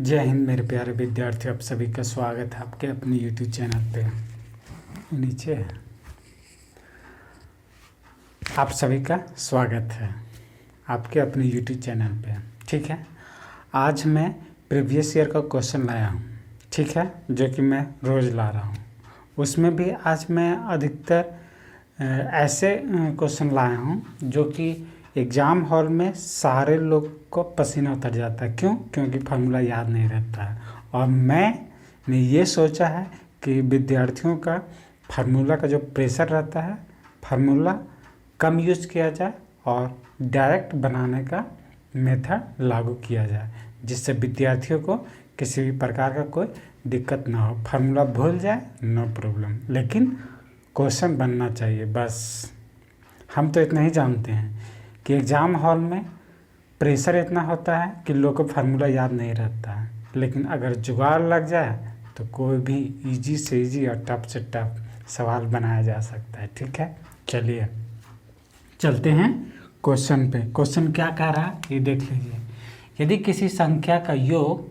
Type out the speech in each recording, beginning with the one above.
जय हिंद मेरे प्यारे विद्यार्थी, आप सभी का स्वागत है आपके अपने YouTube चैनल पे। नीचे है, आप सभी का स्वागत है आपके अपने YouTube चैनल पे। ठीक है, आज मैं प्रीवियस ईयर का क्वेश्चन लाया हूँ। ठीक है, जो कि मैं रोज़ ला रहा हूँ। उसमें भी आज मैं अधिकतर ऐसे क्वेश्चन लाया हूँ जो कि एग्ज़ाम हॉल में सारे लोग को पसीना उतर जाता है। क्यों? क्योंकि फार्मूला याद नहीं रहता है। और मैंने ये सोचा है कि विद्यार्थियों का फार्मूला का जो प्रेशर रहता है, फार्मूला कम यूज किया जाए और डायरेक्ट बनाने का मेथड लागू किया जाए, जिससे विद्यार्थियों को किसी भी प्रकार का कोई दिक्कत ना हो। फार्मूला भूल जाए नो प्रॉब्लम, लेकिन क्वेश्चन बनना चाहिए। बस हम तो इतना ही जानते हैं कि एग्ज़ाम हॉल में प्रेशर इतना होता है कि लोग को फार्मूला याद नहीं रहता है, लेकिन अगर जुगाड़ लग जाए तो कोई भी इजी से इजी और टफ से टफ सवाल बनाया जा सकता है। ठीक है, चलिए चलते हैं क्वेश्चन पे। क्वेश्चन क्या कह रहा है ये देख लीजिए। यदि किसी संख्या का योग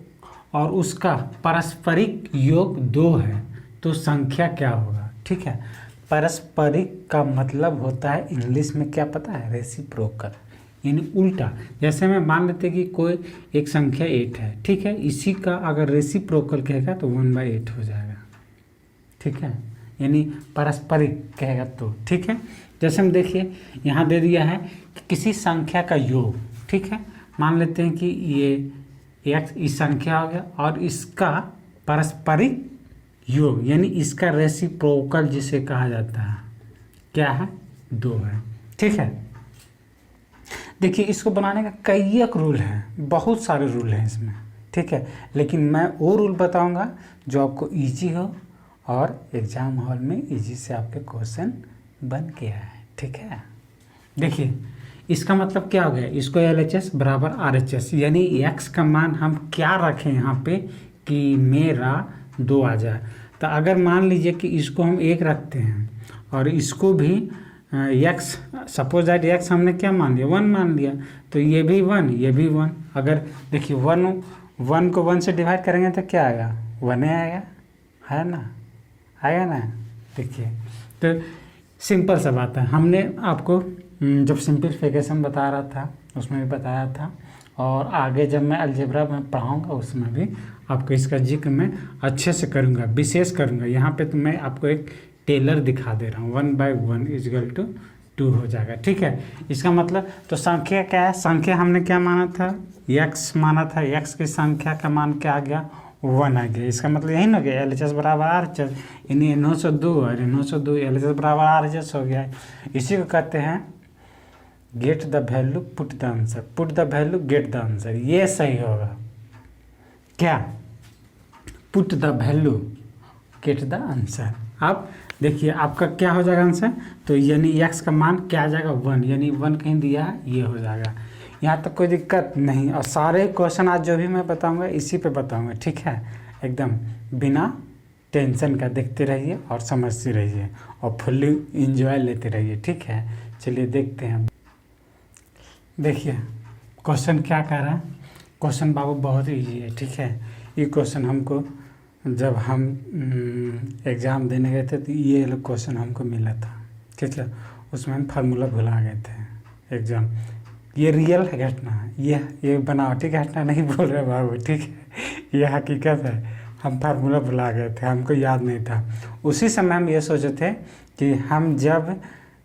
और उसका पारस्परिक योग 2 है तो संख्या क्या होगा। ठीक है, पारस्परिक का मतलब होता है इंग्लिश में क्या पता है, रेसिप्रोकल, यानी उल्टा। जैसे मैं मान लेते कि कोई एक संख्या 8 है, ठीक है, इसी का अगर रेसिप्रोकल कहेगा तो 1/8 हो जाएगा। ठीक है, यानी पारस्परिक कहेगा तो। ठीक है, जैसे हम देखिए यहाँ दे दिया है कि किसी संख्या का योग। ठीक है, मान लेते हैं कि ये x इस संख्या हो गया और इसका पारस्परिक योग यानी इसका रेसिप्रोकल जिसे कहा जाता है क्या है, 2 है। ठीक है, देखिए इसको बनाने का कई एक रूल हैं, बहुत सारे रूल हैं इसमें। ठीक है, लेकिन मैं वो रूल बताऊंगा जो आपको इजी हो और एग्ज़ाम हॉल में इजी से आपके क्वेश्चन बन के आए। ठीक है, देखिए इसका मतलब क्या हो गया, इसको LHS बराबर RHS, यानी x का मान हम क्या रखें यहाँ पे कि मेरा 2 आ जाए। तो अगर मान लीजिए कि इसको हम 1 रखते हैं और इसको भी x, सपोज दैट x हमने क्या मान लिया, 1 मान लिया, तो ये भी 1 ये भी 1। अगर देखिए 1 को 1 से डिवाइड करेंगे तो क्या आएगा, 1 आएगा, है ना, आएगा ना। देखिए तो सिंपल सा बात है। हमने आपको जब सिंप्लीफिकेशन बता रहा था उसमें भी बताया था, और आगे जब मैं अलजेब्रा में पढ़ाऊँगा उसमें भी आपको इसका जिक्र मैं अच्छे से करूँगा, विशेष करूँगा। यहाँ पे तो मैं आपको एक टेलर दिखा दे रहा हूँ, 1/1 = 2 हो जाएगा। ठीक है, इसका मतलब तो संख्या क्या है, संख्या हमने क्या माना था, x माना था, x की संख्या का मान क्या आ गया, 1 आ गया। इसका मतलब यही ना हो गया, LHS बराबर RHS, यानी 902 और 902 LHS बराबर RHS हो गया। इसी को कहते हैं get the value put the answer, put the value get the answer. ये सही होगा क्या, put the value get the answer. अब देखिए आपका क्या हो जाएगा आंसर, तो यानी x का मान क्या आ जाएगा, 1, यानी 1 कहीं दिया है, ये हो जाएगा। यहाँ तक कोई दिक्कत नहीं। और सारे क्वेश्चन आज जो भी मैं बताऊंगा इसी पे बताऊंगा। ठीक है, एकदम बिना टेंशन का देखते रहिए और समझते रहिए और फुल्ली इंजॉय लेते रहिए। ठीक है, चलिए देखते हैं। देखिए क्वेश्चन क्या कह रहा है, क्वेश्चन बाबू बहुत ईजी है। ठीक है, ये क्वेश्चन हमको जब हम एग्ज़ाम देने गए थे तो ये क्वेश्चन हमको मिला था। ठीक है, उसमें हम फार्मूला भुला गए थे एग्ज़ाम। ये रियल है घटना है, ये बनावटी घटना नहीं बोल रहे बाबू। ठीक है, ये हकीकत है, हम फार्मूला भुला गए थे, हमको याद नहीं था। उसी समय हम ये सोचे थे कि हम जब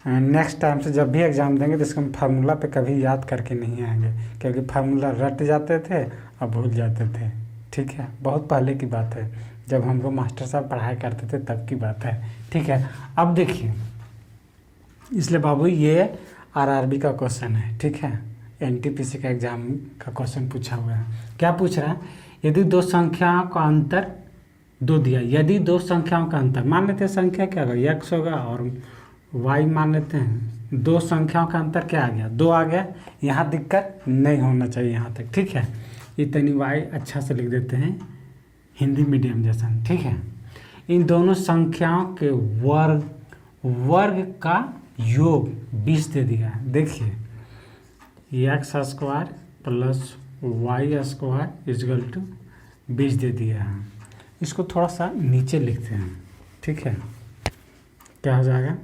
नेक्स्ट टाइम से जब भी एग्ज़ाम देंगे तो इसको हम फार्मूला पे कभी याद करके नहीं आएंगे, क्योंकि फार्मूला रट जाते थे और भूल जाते थे। ठीक है, बहुत पहले की बात है, जब हमको मास्टर साहब पढ़ाई करते थे तब की बात है। ठीक है, अब देखिए इसलिए बाबू ये RRB का क्वेश्चन है। ठीक है, NTPC का एग्ज़ाम का क्वेश्चन पूछा हुआ है। क्या पूछ रहा है, यदि 2 संख्याओं का अंतर 2 दिया, यदि 2 संख्याओं का अंतर, मान लेते हैं संख्या क्या होगा, x होगा और y मान लेते हैं। 2 संख्याओं का अंतर क्या आ गया, 2 आ गया। यहाँ दिक्कत नहीं होना चाहिए यहाँ तक। ठीक है, इतनी y अच्छा से लिख देते हैं हिंदी मीडियम जैसा। ठीक है, इन दोनों संख्याओं के वर्ग का योग 20 दे दिया है। देखिए x² + y² = 20 दे दिया है। इसको थोड़ा सा नीचे लिखते हैं, ठीक है। क्या हो जाएगा,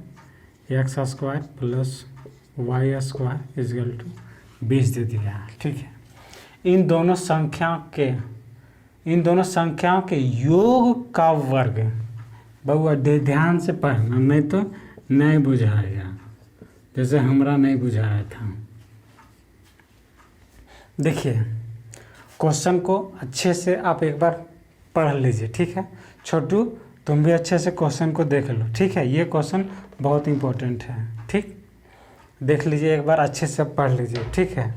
X square plus Y square equal to 20 दे दिया है, ठीक है। इन दोनों संख्याओं के योग का वर्ग, बउआ ध्यान से पढ़ना, नहीं तो नहीं बुझाएगा, जैसे हमरा नहीं बुझाया था। देखिए क्वेश्चन को अच्छे से आप एक बार पढ़ लीजिए, ठीक है। छोटू तुम भी अच्छे से क्वेश्चन को देख लो, ठीक है। ये क्वेश्चन बहुत इम्पोर्टेंट है, ठीक। देख लीजिए एक बार अच्छे से पढ़ लीजिए, ठीक है।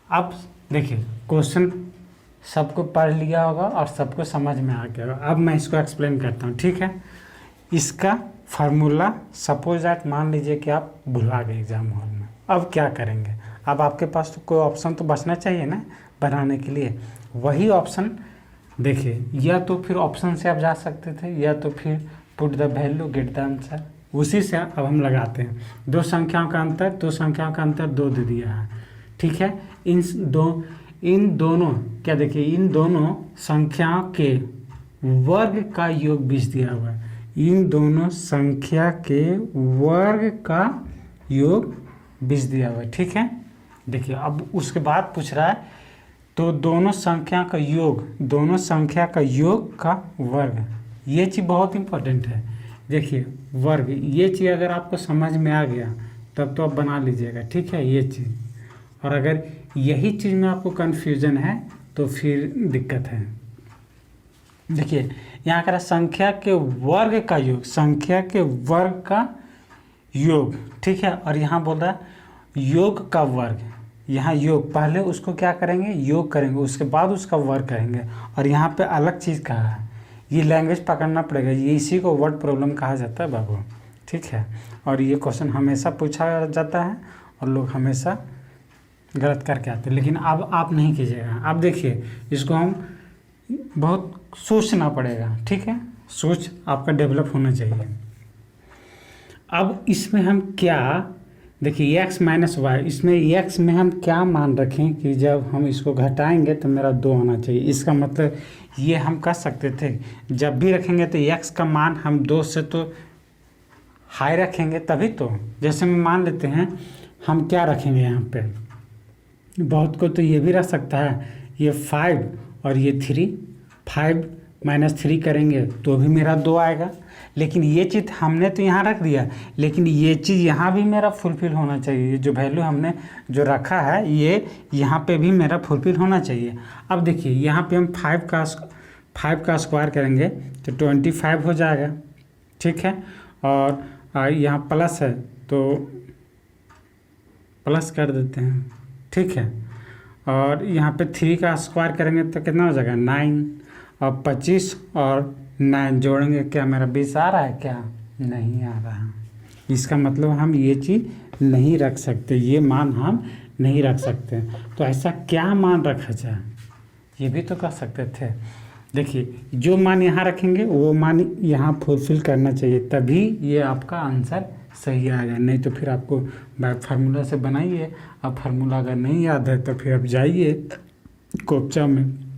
अब देखिए क्वेश्चन सबको पढ़ लिया होगा और सबको समझ में आ गया होगा। अब मैं इसको एक्सप्लेन करता हूँ, ठीक है। इसका फार्मूला सपोज दैट मान लीजिए कि आप भुला गए एग्जाम हॉल में, अब क्या करेंगे। अब आपके पास तो कोई ऑप्शन तो बचना चाहिए ना बनाने के लिए। वही ऑप्शन देखिए, या तो फिर ऑप्शन से आप जा सकते थे, या तो फिर put the value get the answer, उसी से अब हम लगाते हैं। दो संख्याओं का अंतर 2 दे दिया है, ठीक है। इन दोनों क्या देखिए, इन दोनों संख्याओं के वर्ग का योग 20 दिया हुआ है। इन दोनों संख्या के वर्ग का योग 20 दिया हुआ है, ठीक है। देखिए अब उसके बाद पूछ रहा है तो दोनों संख्या का योग का वर्ग, ये चीज़ बहुत इम्पोर्टेंट है। देखिए वर्ग, ये चीज़ अगर आपको समझ में आ गया तब तो आप बना लीजिएगा, ठीक है, ये चीज़। और अगर यही चीज़ में आपको कन्फ्यूज़न है तो फिर दिक्कत है। देखिए यहाँ कह रहा संख्या के वर्ग का योग, ठीक है। और यहाँ बोल रहा है योग का वर्ग, यहाँ योग, पहले उसको क्या करेंगे, योग करेंगे, उसके बाद उसका वर्ग करेंगे। और यहाँ पे अलग चीज़ कहा है, ये लैंग्वेज पकड़ना पड़ेगा, ये इसी को वर्ड प्रॉब्लम कहा जाता है बाबू, ठीक है। और ये क्वेश्चन हमेशा पूछा जाता है और लोग हमेशा गलत करके आते हैं, लेकिन अब आप नहीं कीजिएगा। अब देखिए इसको हम बहुत सोचना पड़ेगा, ठीक है, सोच आपका डेवलप होना चाहिए। अब इसमें हम क्या, देखिए x माइनस वाई, इसमें x में हम क्या मान रखें कि जब हम इसको घटाएंगे तो मेरा 2 होना चाहिए। इसका मतलब ये हम कर सकते थे, जब भी रखेंगे तो x का मान हम 2 से तो हाई रखेंगे तभी तो। जैसे में मान लेते हैं हम क्या रखेंगे यहाँ पे, बहुत को तो ये भी रख सकता है, ये 5 और ये 3, 5 माइनस 3 करेंगे तो भी मेरा 2 आएगा। लेकिन ये चीज़ हमने तो यहाँ रख दिया, लेकिन ये चीज़ यहाँ भी मेरा फुलफिल होना चाहिए। जो वैल्यू हमने जो रखा है ये यहाँ पे भी मेरा फुलफिल होना चाहिए। अब देखिए यहाँ पे हम 5 का स्क्वायर करेंगे तो 25 हो जाएगा, ठीक है। और यहाँ प्लस है तो प्लस कर देते हैं, ठीक है। और यहाँ पे 3 का स्क्वायर करेंगे तो कितना हो जाएगा 9, और 25 और 9 जोड़ेंगे, क्या मेरा 20 आ रहा है, क्या नहीं आ रहा है। इसका मतलब हम ये चीज़ नहीं रख सकते, ये मान हम नहीं रख सकते। तो ऐसा क्या मान रखा जाए, ये भी तो कर सकते थे। देखिए जो मान यहाँ रखेंगे वो मान यहाँ फुलफिल करना चाहिए, तभी ये आपका आंसर सही आएगा। नहीं तो फिर आपको फार्मूला से बनाइए, अब फार्मूला अगर नहीं याद है तो फिर आप जाइए कोपचा में।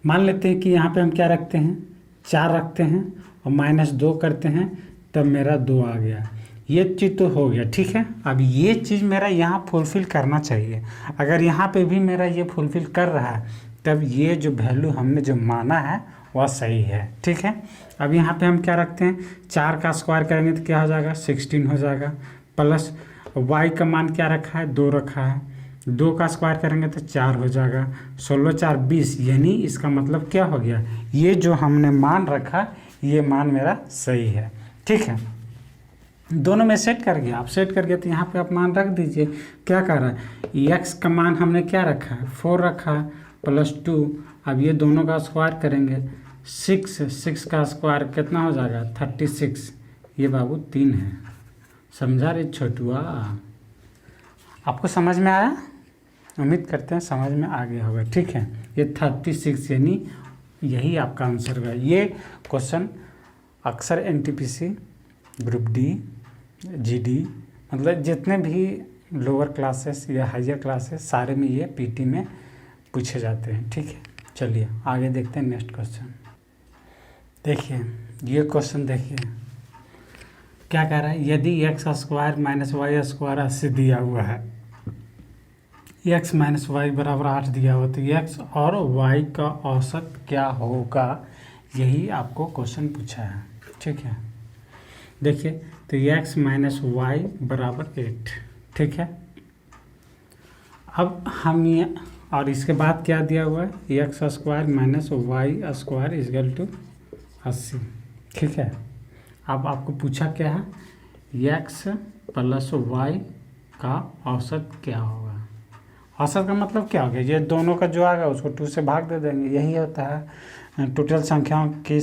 मान लेते हैं कि यहाँ पे हम क्या रखते हैं, 4 रखते हैं और -2 करते हैं, तब मेरा 2 आ गया। ये चीज़ तो हो गया, ठीक है। अब ये चीज़ मेरा यहाँ फुलफिल करना चाहिए। अगर यहाँ पे भी मेरा ये फुलफिल कर रहा है तब ये जो वैल्यू हमने जो माना है वह सही है, ठीक है। अब यहाँ पे हम क्या रखते हैं, 4 का स्क्वायर करेंगे तो क्या हो जाएगा 16 हो जाएगा, प्लस y का मान क्या रखा है 2 रखा है, 2 का स्क्वायर करेंगे तो 4 हो जाएगा, 16 4 20, यानी इसका मतलब क्या हो गया, ये जो हमने मान रखा ये मान मेरा सही है, ठीक है। दोनों में सेट कर गया, आप सेट कर गया तो यहाँ पे आप मान रख दीजिए। क्या कर रहा है, x का मान हमने क्या रखा है 4 रखा है, +2। अब ये दोनों का स्क्वायर करेंगे, 6 का स्क्वायर कितना हो जाएगा 36। ये बाबू 3 है, समझा रे छोटुआ, आपको समझ में आया, उम्मीद करते हैं समझ में आ गया होगा, ठीक है। ये 36 यानी यही आपका आंसर होगा। ये क्वेश्चन अक्सर NTPC ग्रुप D GD मतलब जितने भी लोअर क्लासेस या हायर क्लासेस सारे में ये पीटी में पूछे जाते हैं। ठीक है, चलिए आगे देखते हैं नेक्स्ट क्वेश्चन। देखिए ये क्वेश्चन देखिए क्या कह रहा है, यदि X square minus Y square 80 दिया हुआ है, एक्स माइनस वाई बराबर 8 दिया हुआ, तो एक्स और वाई का औसत क्या होगा, यही आपको क्वेश्चन पूछा है। ठीक है, देखिए तो एक्स माइनस वाई बराबर 8। ठीक है, अब हम ये और इसके बाद क्या दिया हुआ है, X square minus Y square equal to 80। ठीक है, अब आपको पूछा क्या है, एक्स प्लस वाई का औसत क्या होगा। औसत का मतलब क्या हो गया, ये दोनों का जो आएगा उसको 2 से भाग दे देंगे, यही होता है टोटल संख्याओं की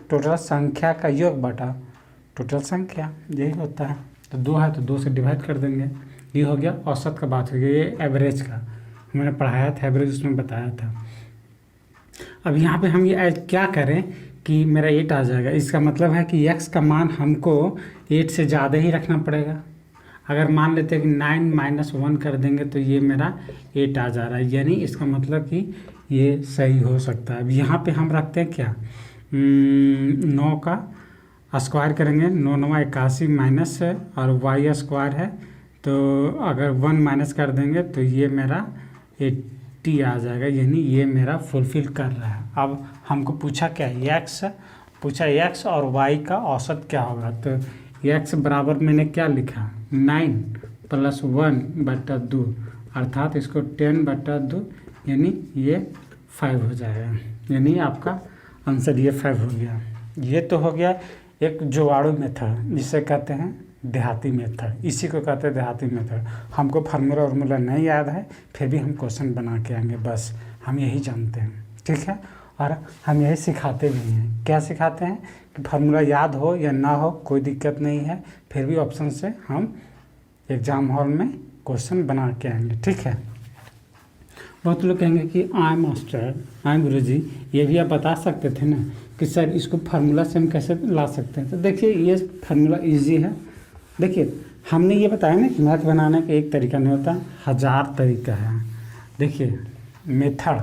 टोटल संख्या का योग बटा टोटल संख्या, यही होता है। तो 2 है तो 2 से डिवाइड कर देंगे, ये हो गया औसत का बात हो गया। ये एवरेज का मैंने पढ़ाया था, एवरेज उसमें बताया था। अब यहाँ पे हम ये क्या करें कि मेरा 8 आ जाएगा, इसका मतलब है कि x का मान हमको 8 से ज़्यादा ही रखना पड़ेगा। अगर मान लेते हैं कि 9 माइनस 1 कर देंगे तो ये मेरा 8 आ जा रहा है, यानी इसका मतलब कि ये सही हो सकता है। अब यहाँ पे हम रखते हैं क्या, 9 का स्क्वायर करेंगे, 9 9 81 माइनस और वाई स्क्वायर है, तो अगर 1 माइनस कर देंगे तो ये मेरा 80 आ जाएगा, यानी ये मेरा फुलफिल कर रहा है। अब हमको पूछा क्या, एक्स और वाई का औसत क्या होगा। तो एक्स बराबर मैंने क्या लिखा, 9 प्लस 1 बटा 2, अर्थात इसको 10 बटा 2, यानी ये 5 हो जाएगा, यानी आपका आंसर ये 5 हो गया। ये तो हो गया एक जुगाड़ू मेथड, जिसे कहते हैं देहाती मेथड, इसी को कहते हैं देहाती मेथड। हमको फार्मूला नहीं याद है, फिर भी हम क्वेश्चन बना के आएंगे, बस हम यही जानते हैं। ठीक है, और हम यही सिखाते भी हैं। क्या सिखाते हैं कि फार्मूला याद हो या ना हो कोई दिक्कत नहीं है, फिर भी ऑप्शन से हम एग्ज़ाम हॉल में क्वेश्चन बना के आएंगे। ठीक है, बहुत लोग कहेंगे कि आय मास्टर, आय गुरुजी, ये भी आप बता सकते थे ना कि सर इसको फार्मूला से हम कैसे ला सकते हैं। तो देखिए ये फार्मूला ईजी है। देखिए हमने ये बताया ना कि मैथ बनाने का एक तरीका नहीं होता, 1000 तरीका है। देखिए मेथड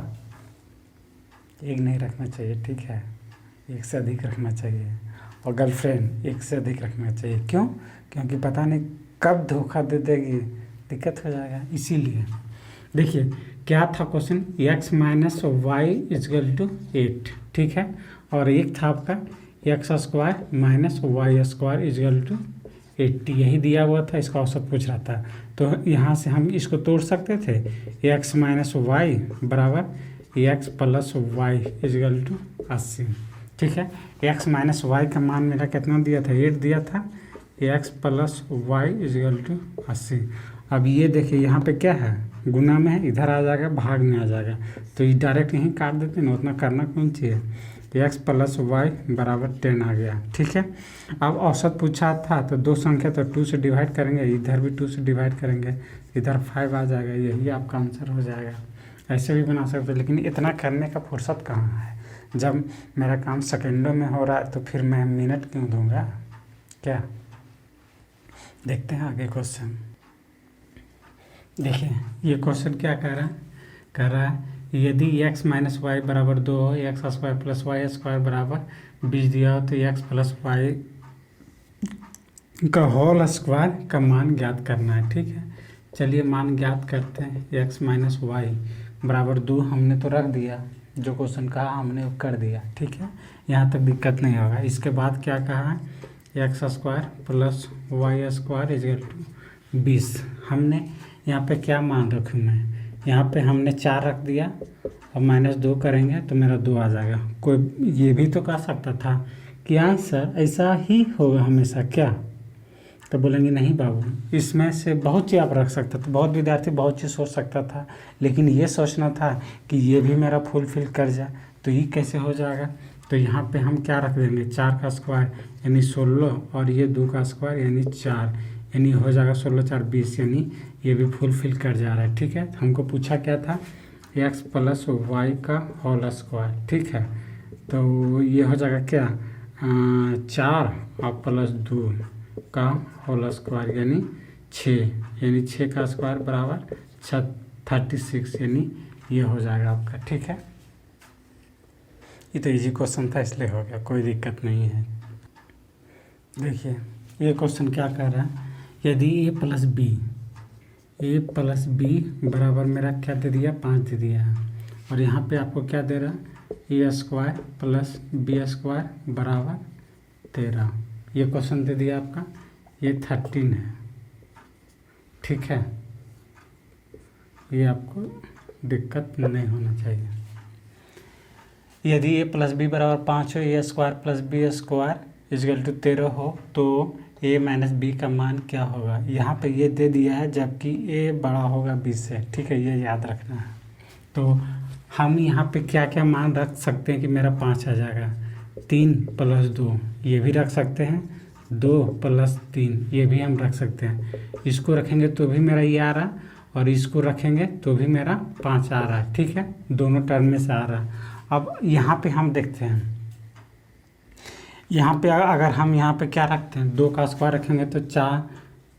एक नहीं रखना चाहिए, ठीक है, एक से अधिक रखना चाहिए, और गर्लफ्रेंड एक से अधिक रखना चाहिए। क्यों, क्योंकि पता नहीं कब धोखा दे देगी, दिक्कत हो जाएगा, इसीलिए। देखिए क्या था question, X minus Y equal to 8। ठीक है, और एक था आपका X square minus Y square equal to 80, यही दिया हुआ था, इसका औसत पूछ रहा था। तो यहाँ से हम इसको तोड़ सकते थे, एक्स माइनस वाई बराबर X plus Y equal to 80। ठीक है, एक्स माइनस वाई का मान मेरा कितना दिया था, 8 दिया था, X plus Y equal to 80। अब ये देखिए यहाँ पे क्या है, गुना में है, इधर आ जाएगा, भाग में आ जाएगा, तो ये डायरेक्ट यहीं काट देते हैं ना, उतना करना कौन चाहिए। एक्स प्लस वाई बराबर 10 आ गया। ठीक है, अब औसत पूछा था तो 2 संख्या तो 2 से डिवाइड करेंगे, इधर भी 2 से डिवाइड करेंगे, इधर 5 आ जाएगा, यही आपका आंसर हो जाएगा। ऐसे भी बना सकते, लेकिन इतना करने का फुर्सत कहाँ है, जब मेरा काम सेकेंडों में हो रहा है तो फिर मैं मिनट क्यों दूंगा। क्या, देखते हैं आगे क्वेश्चन। देखिए ये क्वेश्चन क्या कह रहा है यदि x माइनस वाई बराबर 2 हो, X square plus Y square बराबर 20 दिया हो, तो x प्लस वाई का होल स्क्वायर का मान ज्ञात करना है। ठीक है, चलिए मान ज्ञात करते हैं। x माइनस वाई बराबर 2 हमने तो रख दिया, जो क्वेश्चन कहा हमने वो कर दिया। ठीक है, यहाँ तक दिक्कत नहीं होगा। इसके बाद क्या कहा है, X square plus Y square equal to 20। हमने यहाँ पे क्या मान रखूँ मैं, यहाँ पे हमने 4 रख दिया और -2 करेंगे तो मेरा 2 आ जाएगा। कोई ये भी तो कह सकता था कि आंसर ऐसा ही होगा हमेशा, क्या, तो बोलेंगे नहीं बाबू, इसमें से बहुत चीज़ आप रख सकते थे, बहुत विद्यार्थी बहुत चीज़ सोच सकता था, लेकिन ये सोचना था कि ये भी मेरा फुलफिल कर जाए, तो ये कैसे हो जाएगा। तो यहाँ पे हम क्या रख देंगे, 4 का स्क्वायर यानी 16, और ये 2 का स्क्वायर यानी 4, यानी हो जाएगा 16 4 20, यानी ये भी फुलफिल कर जा रहा है। ठीक है, हमको पूछा क्या था, एक्स प्लस वाई का होल स्क्वायर। ठीक है, तो ये हो जाएगा क्या, 4 और प्लस 2 का होल स्क्वायर यानी 6, यानी 6 का स्क्वायर बराबर 36, यानी ये हो जाएगा आपका। ठीक है, ये तो इजी क्वेश्चन था इसलिए हो गया, कोई दिक्कत नहीं है। देखिए ये क्वेश्चन क्या कह रहा है, यदि a प्लस बी बराबर मेरा क्या दे दिया, 5 दे दिया है, और यहाँ पे आपको क्या दे रहा है, a square plus B square बराबर 13, ये क्वेश्चन दे दिया आपका, ये 13 है। ठीक है, ये आपको दिक्कत नहीं होना चाहिए। यदि a प्लस बी बराबर 5 हो, a square plus B square equal to 13 हो, तो a माइनस बी का मान क्या होगा। यहाँ पे ये दे दिया है जबकि a बड़ा होगा b से। ठीक है, ये याद रखना है। तो हम यहाँ पे क्या क्या मान रख सकते हैं कि मेरा 5 आ जाएगा, 3 प्लस 2 ये भी रख सकते हैं, 2 प्लस 3 ये भी हम रख सकते हैं। इसको रखेंगे तो भी मेरा ये आ रहा, और इसको रखेंगे तो भी मेरा 5 आ रहा है। ठीक है, दोनों टर्म में से आ रहा है। अब यहाँ पे हम देखते हैं, यहाँ पे अगर हम यहाँ पे क्या रखते हैं, 2 का स्क्वायर रखेंगे तो 4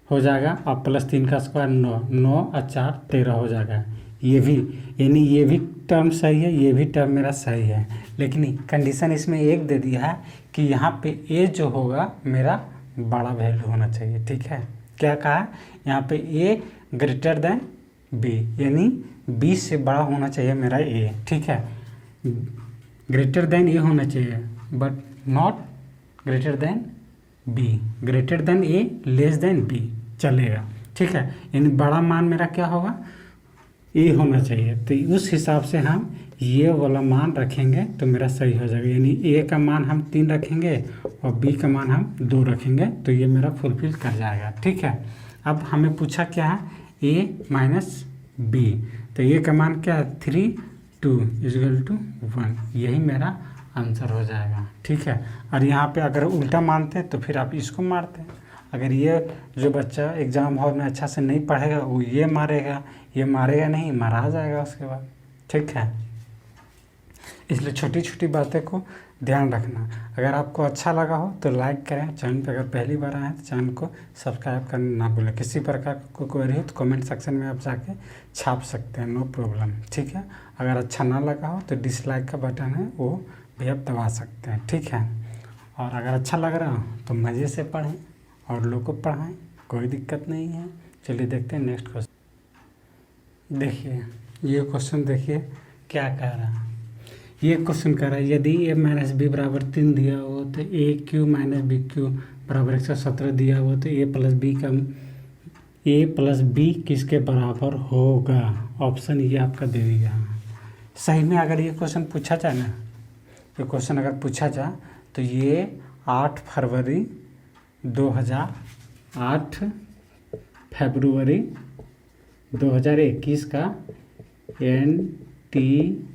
हो जाएगा, और प्लस 3 का स्क्वायर 9, 9 और 4 13 हो जाएगा। ये भी, यानी ये भी टर्म सही है, ये भी टर्म मेरा सही है, लेकिन कंडीशन इसमें एक दे दिया है कि यहाँ पे a जो होगा मेरा बड़ा वैल्यू होना चाहिए। ठीक है, क्या कहा है यहाँ पे, a ग्रेटर देन b, यानी b से बड़ा होना चाहिए मेरा a। ठीक है, ग्रेटर देन a होना चाहिए, but not greater than b, greater than a less than b चलेगा। ठीक है, यानी बड़ा मान मेरा क्या होगा, a होना चाहिए। तो उस हिसाब से हम ये वाला मान रखेंगे तो मेरा सही हो जाएगा, यानी a का मान हम 3 रखेंगे और b का मान हम 2 रखेंगे, तो ये मेरा फुलफिल कर जाएगा। ठीक है, अब हमें पूछा क्या है, a माइनस b, तो a का मान क्या है, 3 2 इक्वल टू 1, यही मेरा आंसर हो जाएगा। ठीक है, और यहाँ पे अगर उल्टा मानते हैं तो फिर आप इसको मारते हैं। अगर ये जो बच्चा एग्ज़ाम हॉल में अच्छा से नहीं पढ़ेगा वो ये मारेगा नहीं, मारा जाएगा उसके बाद। ठीक है, इसलिए छोटी छोटी बातें को ध्यान रखना। अगर आपको अच्छा लगा हो तो लाइक करें, चैनल पर अगर पहली बार आए हैं तो चैनल को सब्सक्राइब करना ना भूलें। किसी प्रकार को क्वेरी हो तो कमेंट सेक्शन में आप जाके छाप सकते हैं, नो प्रॉब्लम। ठीक है, अगर अच्छा ना लगा हो तो डिसलाइक का बटन है वो भी आप दबा सकते हैं। ठीक है, और अगर अच्छा लग रहा हो तो मज़े से पढ़ें और लोगों को पढ़ाएं, कोई दिक्कत नहीं है। चलिए देखते हैं नेक्स्ट क्वेश्चन। देखिए ये क्वेश्चन देखिए क्या कह रहा है, ये क्वेश्चन कह रहा है यदि a माइनस बी बराबर 3 दिया हो तो a cube minus B cube बराबर 117 दिया हो तो a प्लस बी किसके बराबर होगा। ऑप्शन ये आपका दे दिया। सही में अगर ये क्वेश्चन पूछा जाए ना, ये क्वेश्चन अगर पूछा जाए तो ये 8 फरवरी 2021 का NTPC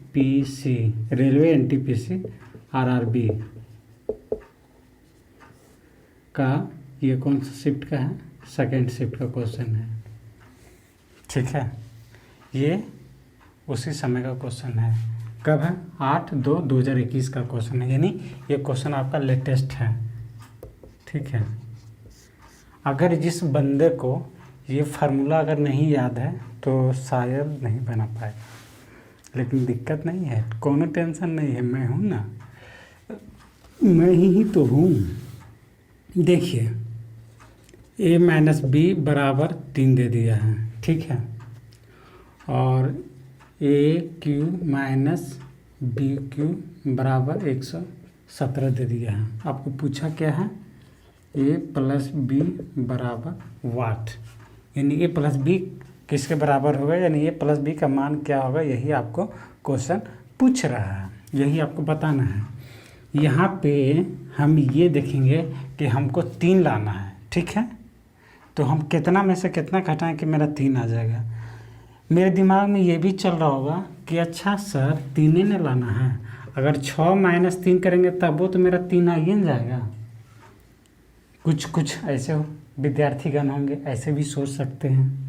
रेलवे NTPC RRB का ये कौन सा शिफ्ट का है, सेकेंड शिफ्ट का क्वेश्चन है। ठीक है, ये उसी समय का क्वेश्चन है। कब है, 8/2/2021 का क्वेश्चन है, यानी ये क्वेश्चन आपका लेटेस्ट है। ठीक है, अगर जिस बंदे को ये फार्मूला अगर नहीं याद है तो शायद नहीं बना पाएगा, लेकिन दिक्कत नहीं है, कोनो टेंशन नहीं है, मैं हूँ ना, मैं ही तो हूँ। देखिए a माइनस बी बराबर 3 दे दिया है। ठीक है, और a cube minus B cube बराबर 117 दे दिया है। आपको पूछा क्या है, a प्लस बी बराबर वाट, यानी a प्लस बी किसके बराबर होगा, यानी a प्लस बी का मान क्या होगा, यही आपको क्वेश्चन पूछ रहा है, यही आपको बताना है। यहाँ पे हम ये देखेंगे कि हमको 3 लाना है। ठीक है, तो हम कितना में से कितना घटाएं कि मेरा 3 आ जाएगा। मेरे दिमाग में ये भी चल रहा होगा कि अच्छा सर 3 ही ने लाना है, अगर 6 माइनस 3 करेंगे तब वो तो मेरा 3 आ ही न जाएगा। कुछ ऐसे विद्यार्थीगण होंगे, ऐसे भी सोच सकते हैं,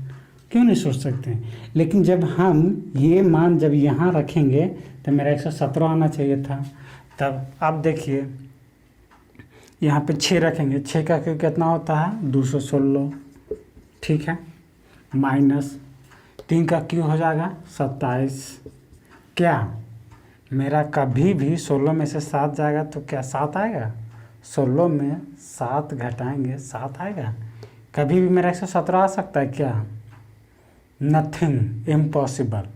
क्यों नहीं सोच सकते हैं। लेकिन जब हम ये मान जब यहाँ रखेंगे तो मेरा 117 आना चाहिए था। तब आप देखिए यहाँ पे 6 रखेंगे, 6 का क्यों कितना होता है 216, ठीक है, माइनस 3 का क्यू हो जाएगा 27। क्या मेरा कभी भी 16 में से 7 जाएगा तो क्या 7 आएगा? 16 में 7 घटाएंगे 7 आएगा? कभी भी मेरा 117 आ सकता है क्या? Nothing, impossible.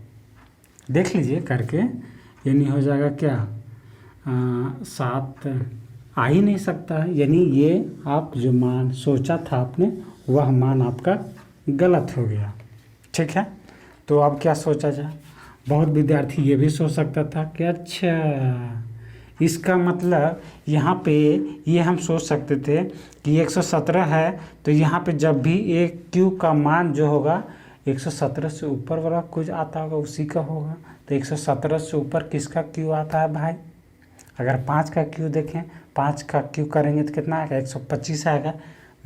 देख लीजिए करके, यानी हो जाएगा क्या 7 आ ही नहीं सकता है। यानी ये आप जो मान सोचा था आपने वह मान आपका गलत हो गया। ठीक है, तो अब क्या सोचा जाए? बहुत विद्यार्थी ये भी सोच सकता था कि अच्छा इसका मतलब यहाँ पे ये हम सोच सकते थे कि 117 है तो यहाँ पे जब भी एक क्यू का मान जो होगा 117 से ऊपर वाला कुछ आता होगा उसी का होगा। तो 117 से ऊपर किसका क्यू आता है भाई? अगर 5 का क्यू देखें, 5 का क्यू करेंगे तो कितना आएगा? 125 आएगा।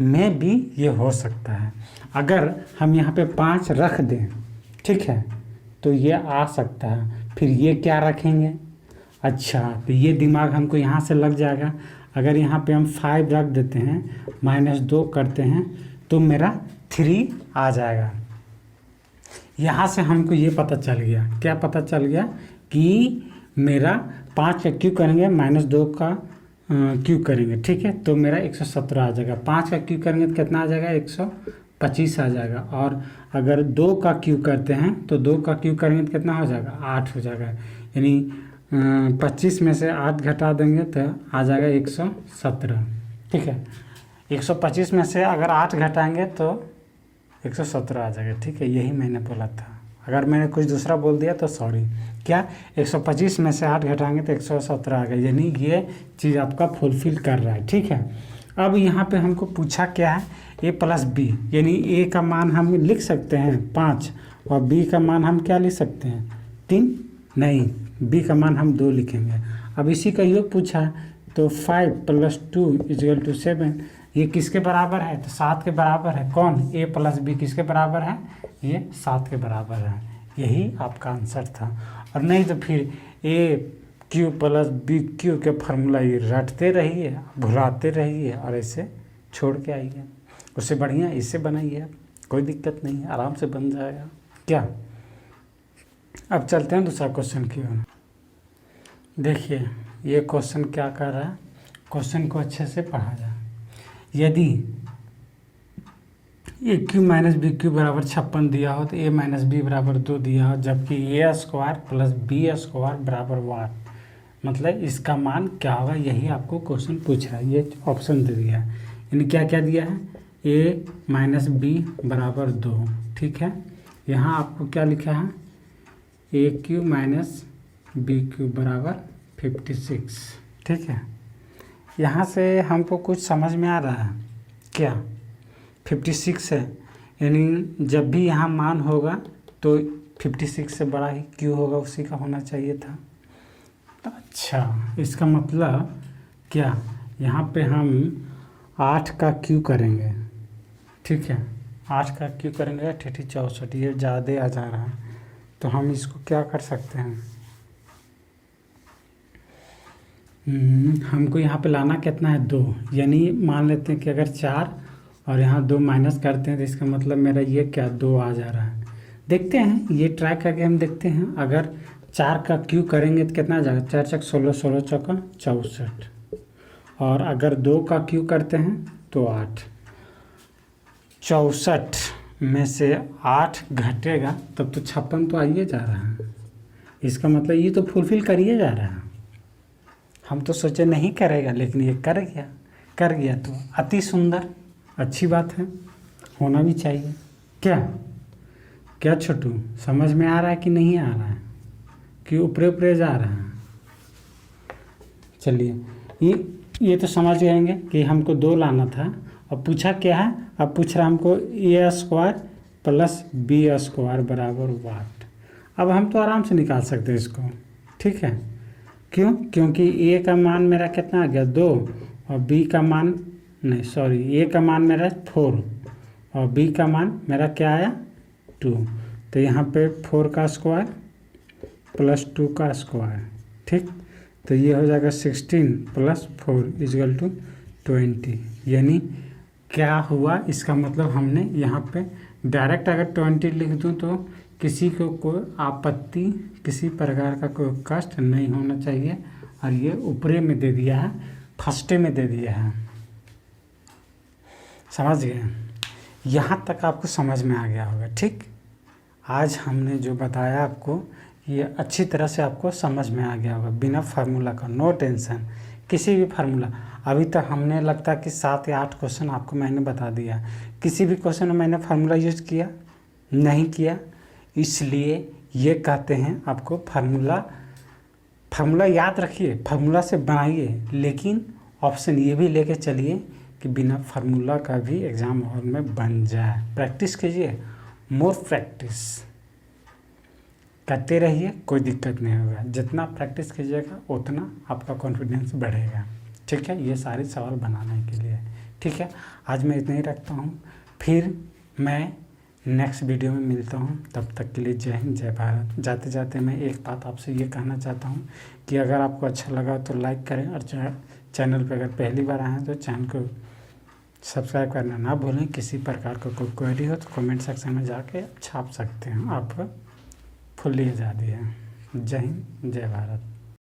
में भी ये हो सकता है। अगर हम यहाँ पे 5 रख दें, ठीक है, तो ये आ सकता है। फिर ये क्या रखेंगे? अच्छा, तो ये दिमाग हमको यहाँ से लग जाएगा। अगर यहाँ पे हम 5 रख देते हैं, -2 करते हैं तो मेरा 3 आ जाएगा। यहाँ से हमको ये पता चल गया, क्या पता चल गया कि मेरा 5 का क्यू करेंगे -2 का क्यू करेंगे, ठीक है, तो मेरा 117 आ जाएगा। 5 का क्यू करेंगे तो कितना आ जाएगा? 125 आ जाएगा। और अगर 2 का क्यू करते हैं तो 2 का क्यू करेंगे तो कितना हो जाएगा? 8 हो जाएगा। यानी 25 में से 8 घटा देंगे तो आ जाएगा 117। ठीक है, 125 में से अगर 8 घटाएंगे तो 117 आ जाएगा। ठीक है, यही मैंने बोला था। अगर मैंने कुछ दूसरा बोल दिया तो सॉरी। क्या 125 में से 8 घटाएंगे तो 117 आ गया। यानी ये चीज़ आपका फुलफिल कर रहा है। ठीक है, अब यहाँ पे हमको पूछा क्या है? a + b, यानी a का मान हम लिख सकते हैं 5 और b का मान हम क्या लिख सकते हैं? 3 नहीं, b का मान हम 2 लिखेंगे। अब इसी का योग पूछा तो 5 + 2 = 7। ये किसके बराबर है? तो 7 के बराबर है। कौन? a + b किसके बराबर है? ये 7 के बराबर है। यही आपका आंसर था। और नहीं तो फिर AQ + BQ के फार्मूला ये रटते रहिए, भुलाते रहिए और ऐसे छोड़ के आइए। उससे बढ़िया इससे बनाइए, कोई दिक्कत नहीं है, आराम से बन जाएगा। क्या? अब चलते हैं दूसरा क्वेश्चन की ओर। देखिए ये क्वेश्चन क्या कर रहा है, क्वेश्चन को अच्छे से पढ़ा जाए। यदि AQ - BQ = 56 दिया हो तो A - B = 2 दिया हो, जबकि A² + B² = 1, मतलब इसका मान क्या होगा? यही आपको क्वेश्चन पूछ रहा है। ये ऑप्शन दे दिया है, यानी क्या क्या दिया है? A - B = 2। ठीक है, यहाँ आपको क्या लिखा है? AQ - BQ = 56। ठीक है, यहाँ से हमको कुछ समझ में आ रहा है क्या? 56 है, यानी जब भी यहाँ मान होगा तो 56 से बड़ा ही क्यू होगा, उसी का होना चाहिए था। अच्छा, इसका मतलब क्या? यहाँ पे हम 8 का क्यू करेंगे। ठीक है, 8 का क्यू करेंगे 64, ये ज़्यादा आ जा रहा है। तो हम इसको क्या कर सकते हैं? हमको यहाँ पे लाना कितना है? 2। यानी मान लेते हैं कि अगर 4 और यहाँ 2 माइनस करते हैं तो इसका मतलब मेरा ये क्या 2 आ जा रहा है। देखते हैं, ये ट्राई करके हम देखते हैं। अगर 4 का क्यू करेंगे तो कितना आ जाएगा? 4 × 16, 16 × 64। और अगर 2 का क्यू करते हैं तो 8। 64 में से 8 घटेगा तब तो 56 तो आइए जा रहा है। इसका मतलब ये तो फुलफिल करिए जा रहा है। हम तो सोचे नहीं करेगा, लेकिन ये कर गया तो अति सुंदर, अच्छी बात है, होना भी चाहिए। क्या छोटू, समझ में आ रहा है कि नहीं आ रहा है, कि ऊपरे जा रहा है? चलिए, ये तो समझ जाएंगे कि हमको 2 लाना था। और पूछा क्या है? अब पूछ रहा हमको A² + B² = 8। अब हम तो आराम से निकाल सकते हैं इसको। ठीक है, क्यों? क्योंकि A का मान मेरा कितना आ गया? 2 और B का मान नहीं, सॉरी, A का मान मेरा 4 और B का मान मेरा क्या आया? 2। तो यहाँ पे 4 का स्क्वायर + 2 का स्क्वायर। ठीक, तो ये हो जाएगा 16 + 4 = 20। यानी क्या हुआ, इसका मतलब हमने यहाँ पे डायरेक्ट अगर 20 लिख दूँ तो किसी को कोई आपत्ति, किसी प्रकार का कोई कष्ट नहीं होना चाहिए। और ये ऊपरे में दे दिया है, फर्स्टे में दे दिया है। समझ गए? यहाँ तक आपको समझ में आ गया होगा। ठीक, आज हमने जो बताया आपको ये अच्छी तरह से आपको समझ में आ गया होगा, बिना फार्मूला का, नो टेंशन। किसी भी फार्मूला, अभी तक हमने लगता है कि 7 या 8 क्वेश्चन आपको मैंने बता दिया, किसी भी क्वेश्चन में मैंने फार्मूला यूज किया नहीं किया। इसलिए ये कहते हैं आपको फार्मूला याद रखिए, फार्मूला से बनाइए, लेकिन ऑप्शन ये भी लेके चलिए कि बिना फार्मूला का भी एग्ज़ाम हॉल में बन जाए। प्रैक्टिस कीजिए, मोर प्रैक्टिस करते रहिए, कोई दिक्कत नहीं होगा। जितना प्रैक्टिस कीजिएगा उतना आपका कॉन्फिडेंस बढ़ेगा। ठीक है, ये सारे सवाल बनाने के लिए। ठीक है, आज मैं इतना ही रखता हूँ, फिर मैं नेक्स्ट वीडियो में मिलता हूँ। तब तक के लिए जय हिंद, जय भारत। जाते जाते मैं एक बात आपसे ये कहना चाहता हूँ कि अगर आपको अच्छा लगा तो लाइक करें, और चैनल पर अगर पहली बार आए हैं तो चैनल को सब्सक्राइब करना ना भूलें। किसी प्रकार का कोई क्वेरी हो तो कमेंट सेक्शन में जाके छाप सकते हैं, आप फुल्ली आज़ादी है। जय हिंद, जय भारत।